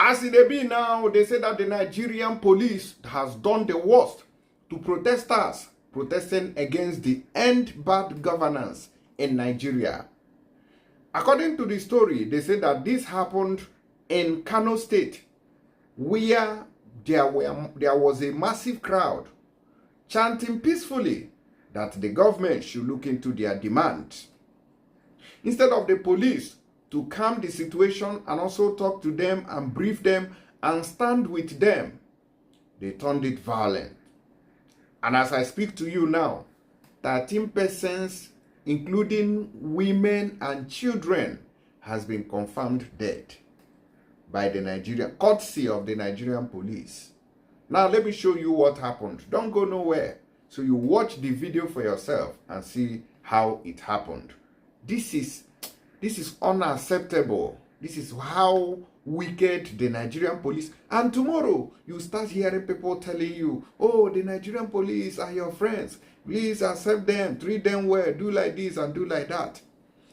As it be now, they say that the Nigerian police has done the worst to protesters protesting against the end bad governance in Nigeria. According to the story, they say that this happened in Kano State, where there was a massive crowd chanting peacefully that the government should look into their demands. Instead of the police to calm the situation and also talk to them and brief them and stand with them, they turned it violent. And as I speak to you now, 13 persons, including women and children, has been confirmed dead by the Nigerian, courtesy of the Nigerian police. Now let me show you what happened. Don't go nowhere. So you watch the video for yourself and see how it happened. This is unacceptable. This is how wicked the Nigerian police. And tomorrow you start hearing people telling you, oh, the Nigerian police are your friends. Please accept them, treat them well, do like this and do like that.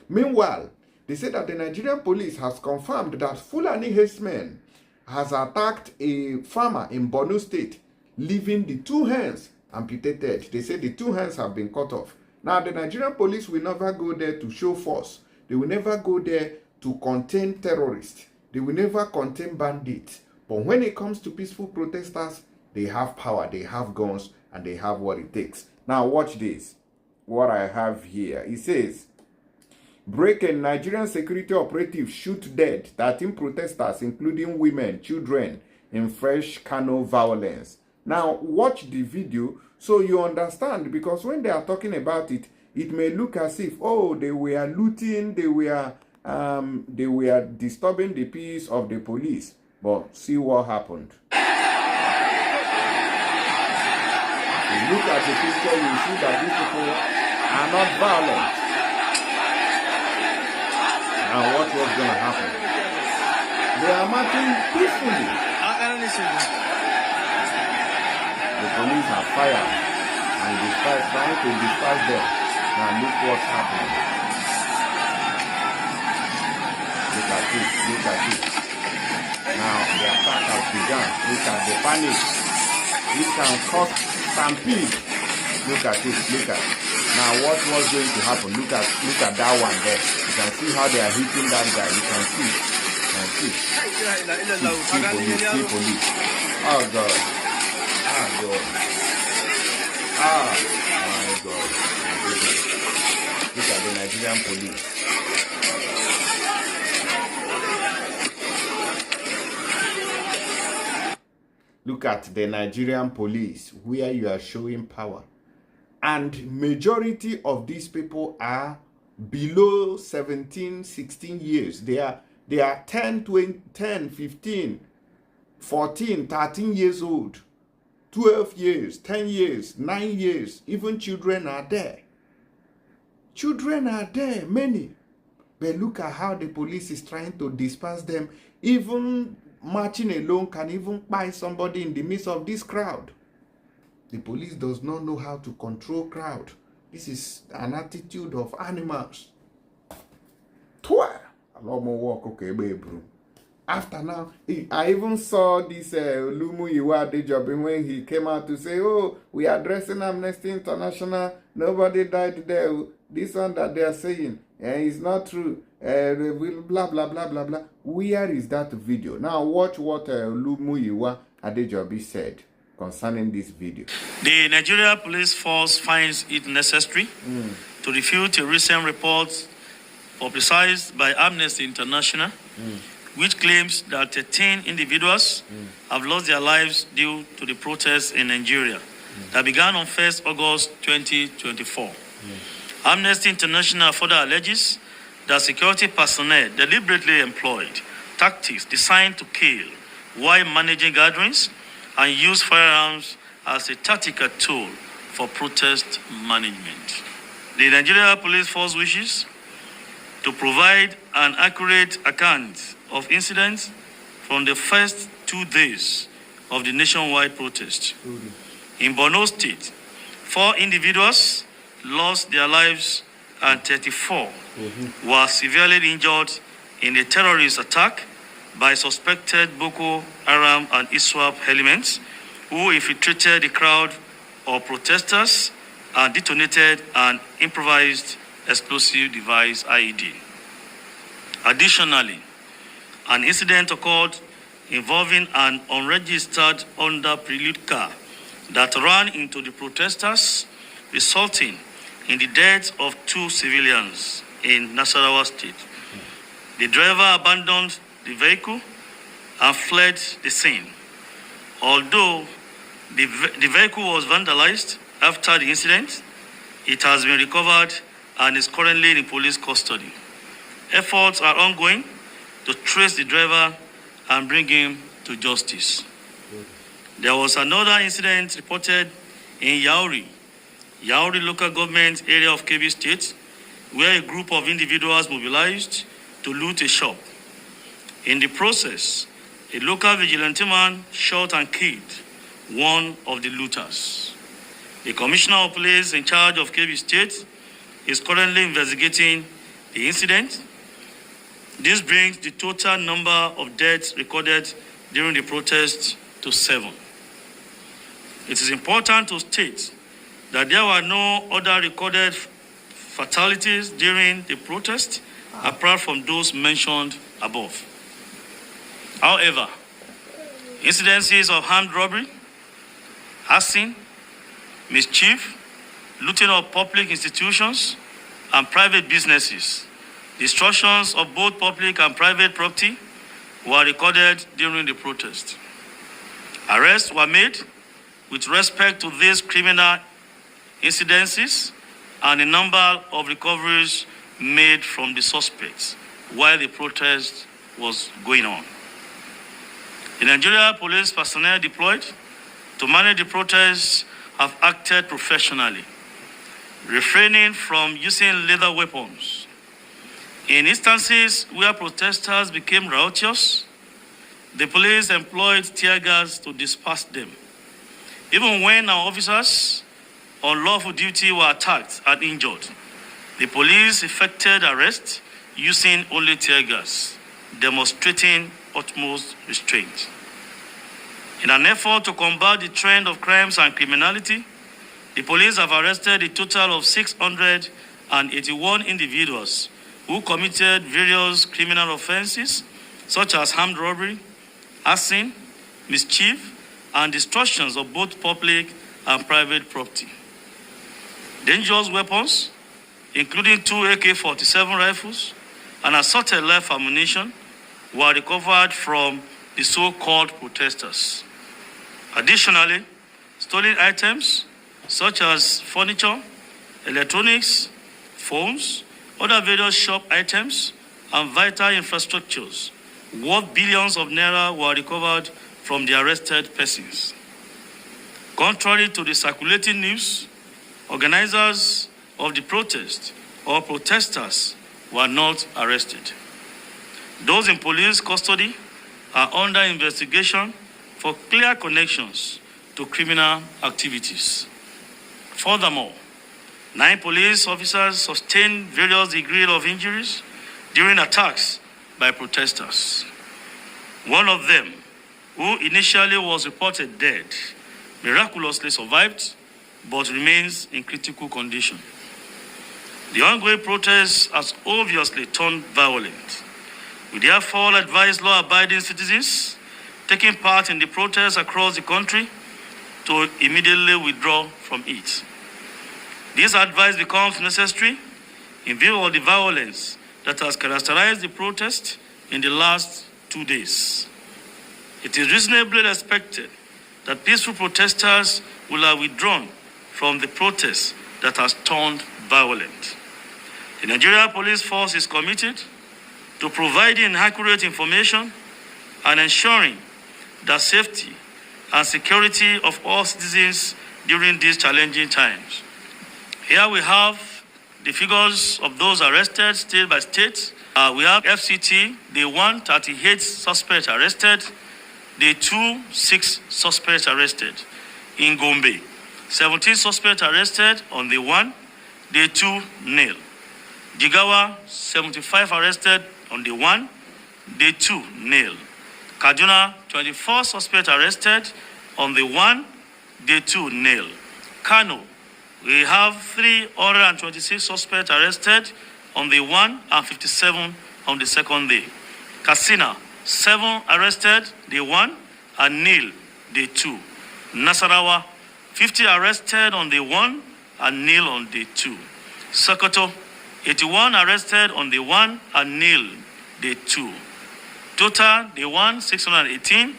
Meanwhile, they say that the Nigerian police has confirmed that Fulani herdsmen has attacked a farmer in Borno State, leaving the two hands amputated. They say the two hands have been cut off. Now, the Nigerian police will never go there to show force. They will never go there to contain terrorists. They will never contain bandits. But when it comes to peaceful protesters, they have power, they have guns, and they have what it takes. Now, watch this. What I have here. It says, breaking: Nigerian security operatives shoot dead 13 protesters, including women, children, in fresh Kano violence. Now, watch the video so you understand, because when they are talking about it, it may look as if, oh, they were looting, they were disturbing the peace of the police. But see what happened. If you look at the picture, you see that these people are not violent. Now, what was going to happen? They are marching peacefully. The police are fired and trying to disperse them. Now look what's happening. Look at it, look at it. Now the attack has begun. Look at the panic. It can cause stampede. Look at it, look at it. Now what was going to happen? Look at that one there. You can see how they are hitting that guy. You can see. See police. Oh God. Ah God. Ah my God. Look at the Nigerian police. Look at the Nigerian police, where you are showing power. And majority of these people are below 17, 16 years. They are 10, 20, 10, 15, 14, 13 years old, 12 years, 10 years, 9 years. Even children are there. Children are there, many. But look at how the police is trying to disperse them. Even marching alone can even buy somebody in the midst of this crowd. The police does not know how to control crowd. This is an attitude of animals. After now, I even saw this Lumu Iwa Dejobi when he came out to say, oh, we are addressing Amnesty International. Nobody died there. This one that they are saying is not true. Blah, blah, blah, blah, blah. Where is that video? Now watch what Lumu Iwa Adejobi said concerning this video. The Nigeria Police Force finds it necessary to refute a recent report publicized by Amnesty International, which claims that 13 individuals have lost their lives due to the protests in Nigeria that began on 1st August 2024. Amnesty International further alleges that security personnel deliberately employed tactics designed to kill while managing gatherings and use firearms as a tactical tool for protest management. The Nigeria Police Force wishes to provide an accurate account of incidents from the first 2 days of the nationwide protest. In Borno State, 4 individuals lost their lives and 34 were severely injured in a terrorist attack by suspected Boko Haram and ISWAP elements who infiltrated the crowd of protesters and detonated an improvised explosive device IED. Additionally, an incident occurred involving an unregistered under-prelude car that ran into the protesters, resulting in the death of 2 civilians in Nasarawa State. The driver abandoned the vehicle and fled the scene. Although the vehicle was vandalized after the incident, it has been recovered and is currently in police custody. Efforts are ongoing to trace the driver and bring him to justice. There was another incident reported in Yauri local government area of Kebbi State, where a group of individuals mobilized to loot a shop. In the process, a local vigilante man shot and killed one of the looters. The Commissioner of Police in charge of Kebbi State is currently investigating the incident. This brings the total number of deaths recorded during the protest to 7. It is important to state that there were no other recorded fatalities during the protest apart from those mentioned above. However, incidences of armed robbery, arson, mischief, looting of public institutions and private businesses, destructions of both public and private property were recorded during the protest. Arrests were made with respect to these criminal incidences and a number of recoveries made from the suspects while the protest was going on. The Nigeria police personnel deployed to manage the protests have acted professionally, refraining from using lethal weapons. In instances where protesters became riotous, the police employed tear gas to disperse them. Even when our officers on lawful duty were attacked and injured, the police effected arrest using only tear gas, demonstrating utmost restraint. In an effort to combat the trend of crimes and criminality, the police have arrested a total of 681 individuals who committed various criminal offenses such as armed robbery, arson, mischief, and destructions of both public and private property. Dangerous weapons, including 2 AK-47 rifles and assorted live ammunition, were recovered from the so-called protesters. Additionally, stolen items such as furniture, electronics, phones, other various shop items, and vital infrastructures worth billions of naira were recovered from the arrested persons. Contrary to the circulating news, organizers of the protest or protesters were not arrested. Those in police custody are under investigation for clear connections to criminal activities. Furthermore, 9 police officers sustained various degrees of injuries during attacks by protesters. One of them, who initially was reported dead, miraculously survived but remains in critical condition. The ongoing protest has obviously turned violent. We therefore advise law-abiding citizens taking part in the protests across the country to immediately withdraw from it. This advice becomes necessary in view of the violence that has characterized the protest in the last 2 days. It is reasonably expected that peaceful protesters will have withdrawn from the protest that has turned violent. The Nigeria Police Force is committed to providing accurate information and ensuring the safety and security of all citizens during these challenging times. Here we have the figures of those arrested state by state. We have FCT, the 138 suspects arrested, the 26 suspects arrested. In Gombe, 17 suspects arrested on the 1, the 2 nil. Jigawa, 75 arrested on the 1, the 2 nil. Kaduna, 24 suspects arrested on the 1, day 2, nil. Kano, we have 326 suspects arrested on the 1 and 57 on the 2nd day. Katsina, 7 arrested, day 1, and nil, day 2. Nasarawa, 50 arrested on day 1 and nil on day 2. Sokoto, 81 arrested on day 1 and nil, day 2. Total, day 1, 618.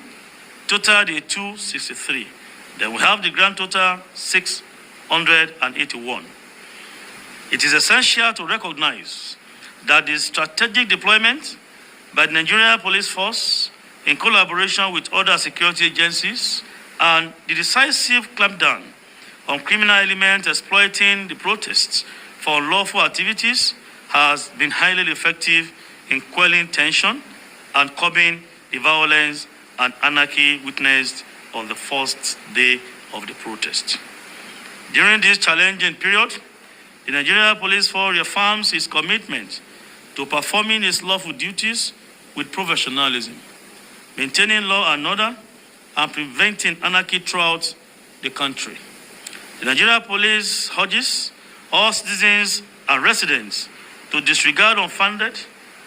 Total, day 2, 63. Then we have the grand total, 681. It is essential to recognize that the strategic deployment by the Nigeria Police Force in collaboration with other security agencies and the decisive clampdown on criminal elements exploiting the protests for unlawful activities has been highly effective in quelling tension and curbing the violence and anarchy witnessed on the first day of the protest. During this challenging period, the Nigeria Police Force reaffirms its commitment to performing its lawful duties with professionalism, maintaining law and order, and preventing anarchy throughout the country. The Nigeria Police urges all citizens and residents to disregard unfounded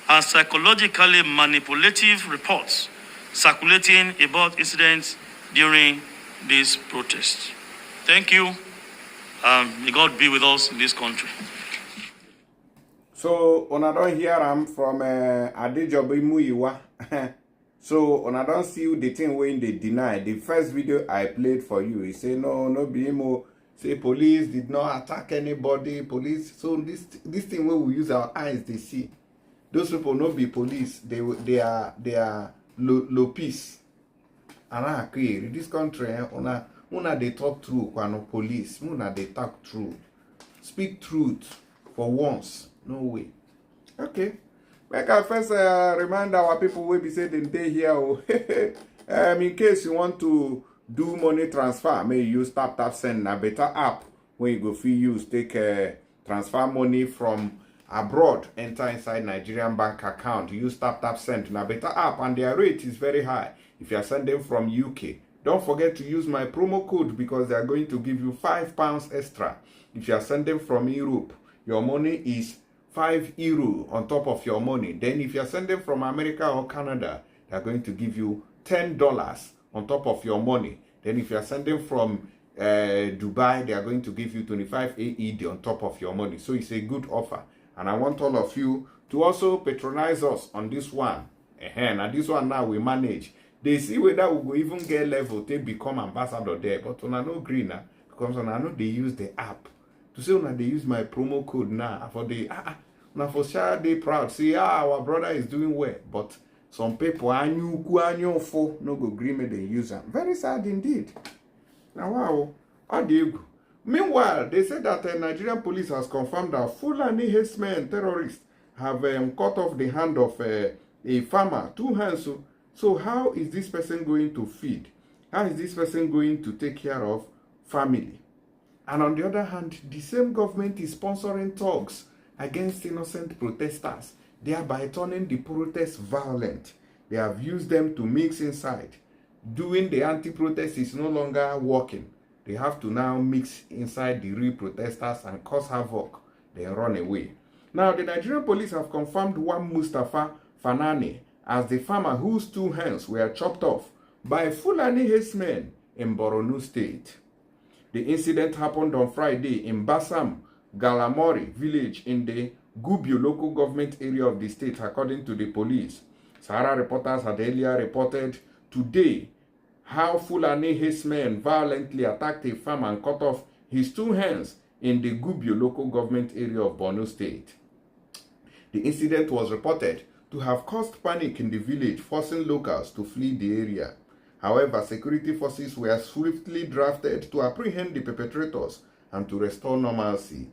and psychologically manipulative reports circulating about incidents during these protests. Thank you, and may God be with us in this country. So, una don hear am from Adejobi Muyiwa. So, una don see the thing when they deny. The first video I played for you, he say, no be him. Say police did not attack anybody. Police. So, this thing where we use our eyes, they see. Those people not be police. They are low peace. And I agree. In this country, una they talk true. Kwano police. Una they talk true. Speak truth for once. No way. Okay. Make I first remind our people where we say they here. In case you want to do money transfer, may you use tap send a better app where you go free use take transfer money from abroad, enter inside Nigerian bank account, use tap send na better app, and their rate is very high. If you are sending from UK, don't forget to use my promo code because they are going to give you £5 extra. If you are sending from Europe, your money is €5 on top of your money. Then if you are sending from America or Canada, they are going to give you $10 on top of your money. Then if you are sending from Dubai, they are going to give you 25 AED on top of your money. So it's a good offer. And I want all of you to also patronize us on this one. And this one now we manage. They see whether we will even get level to become ambassador there. But on no greener, because on I know they use the app. To say when they use my promo code now for the now for sure they proud. See, our brother is doing well. But some people annual for no go green me they use them. Very sad indeed. Now wow, how do you go? Meanwhile, they said that the Nigerian police has confirmed that Fulani herdsmen terrorists have cut off the hand of a farmer, 2 hands. So how is this person going to feed? How is this person going to take care of family? And on the other hand, the same government is sponsoring thugs against innocent protesters, thereby turning the protests violent. They have used them to mix inside. Doing the anti-protest is no longer working. They have to now mix inside the real protesters and cause havoc, then run away. Now, the Nigerian police have confirmed one Mustafa Fanani as the farmer whose 2 hands were chopped off by Fulani herdsmen in Borno State. The incident happened on Friday in Bassam, Galamori village in the Gubbio local government area of the state, according to the police. Sahara reporters had earlier reported today how Fulani herdsmen violently attacked a farmer and cut off his 2 hands in the Gubbio local government area of Borno State. The incident was reported to have caused panic in the village, forcing locals to flee the area. However, security forces were swiftly drafted to apprehend the perpetrators and to restore normalcy.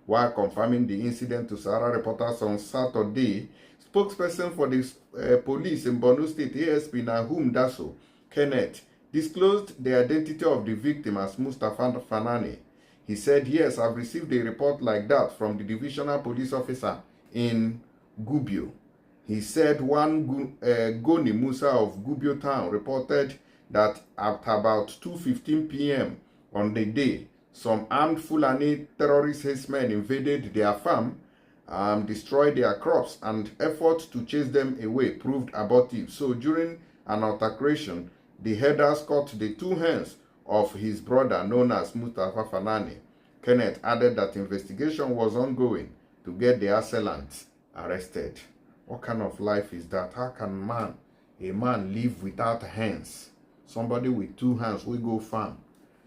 While confirming the incident to Sahara reporters on Saturday, spokesperson for the police in Borno State, ASP Nahum Daso, Kenneth, disclosed the identity of the victim as Mustafa Fanani. He said, "Yes, I've received a report like that from the divisional police officer in Gubbio. He said one Goni Musa of Gubbio Town reported that at about 2:15 p.m. on the day, some armed Fulani terrorist herdsmen invaded their farm, destroyed their crops, and efforts to chase them away proved abortive. So during an altercation, the herders cut the two hands of his brother known as Mustafa Fanani. Kenneth added that investigation was ongoing to get the assailants arrested. What kind of life is that? How can a man live without hands? Somebody with two hands will go farm.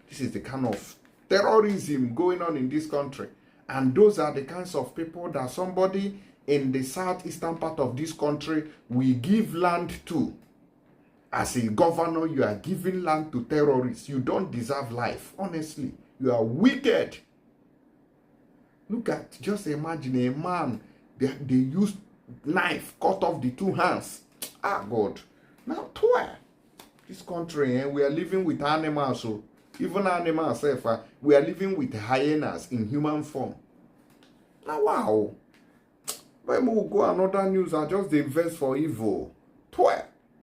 This is the kind of terrorism going on in this country. And those are the kinds of people that somebody in the southeastern part of this country will give land to. As a governor, you are giving land to terrorists. You don't deserve life. Honestly, you are wicked. Look at, just imagine a man, they used knife, cut off the two hands. Ah, God. Now, this country, we are living with animals. So even animals, we are living with hyenas in human form. Now, wow. When we go another news, I just invest for evil.